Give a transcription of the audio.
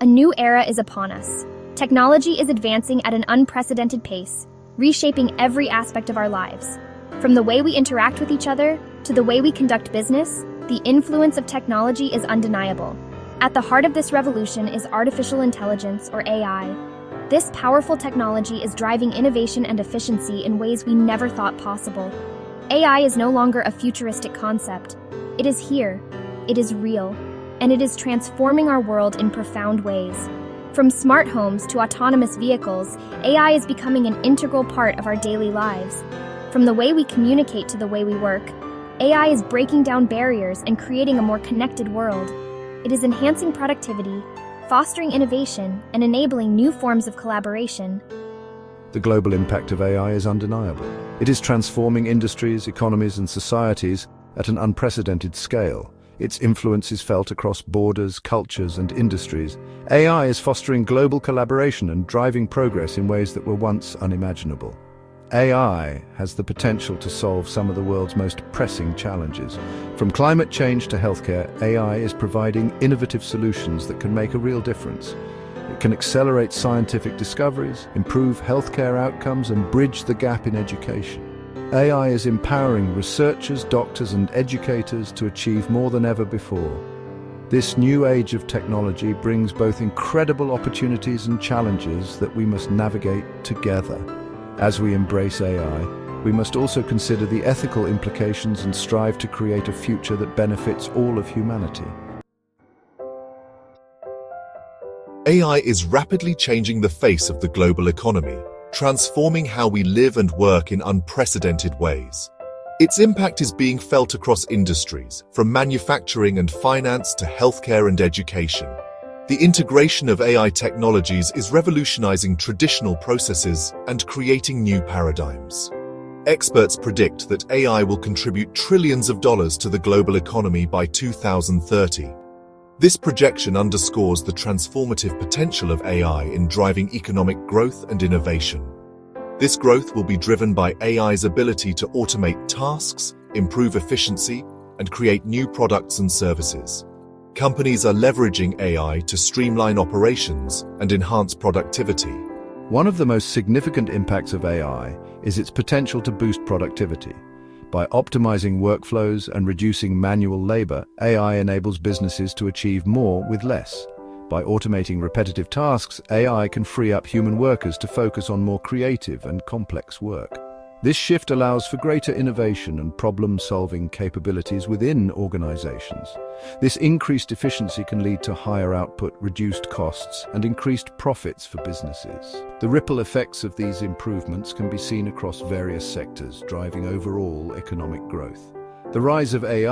A new era is upon us. Technology is advancing at an unprecedented pace, reshaping every aspect of our lives. From the way we interact with each other to the way we conduct business, the influence of technology is undeniable. At the heart of this revolution is artificial intelligence, or AI. This powerful technology is driving innovation and efficiency in ways we never thought possible. AI is no longer a futuristic concept. It is here, it is real, and it is transforming our world in profound ways. From smart homes to autonomous vehicles, AI is becoming an integral part of our daily lives. From the way we communicate to the way we work, AI is breaking down barriers and creating a more connected world. It is enhancing productivity, fostering innovation, and enabling new forms of collaboration. The global impact of AI is undeniable. It is transforming industries, economies, and societies at an unprecedented scale. Its influence is felt across borders, cultures, and industries. AI is fostering global collaboration and driving progress in ways that were once unimaginable. AI has the potential to solve some of the world's most pressing challenges. From climate change to healthcare, AI is providing innovative solutions that can make a real difference. It can accelerate scientific discoveries, improve healthcare outcomes, and bridge the gap in education. AI is empowering researchers, doctors, and educators to achieve more than ever before. This new age of technology brings both incredible opportunities and challenges that we must navigate together. As we embrace AI, we must also consider the ethical implications and strive to create a future that benefits all of humanity. AI is rapidly changing the face of the global economy, transforming how we live and work in unprecedented ways. Its impact is being felt across industries, from manufacturing and finance to healthcare and education. The integration of AI technologies is revolutionizing traditional processes and creating new paradigms. Experts predict that AI will contribute trillions of dollars to the global economy by 2030. This projection underscores the transformative potential of AI in driving economic growth and innovation. This growth will be driven by AI's ability to automate tasks, improve efficiency, and create new products and services. Companies are leveraging AI to streamline operations and enhance productivity. One of the most significant impacts of AI is its potential to boost productivity. By optimizing workflows and reducing manual labor, AI enables businesses to achieve more with less. By automating repetitive tasks, AI can free up human workers to focus on more creative and complex work. This shift allows for greater innovation and problem-solving capabilities within organizations. This increased efficiency can lead to higher output, reduced costs, and increased profits for businesses. The ripple effects of these improvements can be seen across various sectors, driving overall economic growth. The rise of AI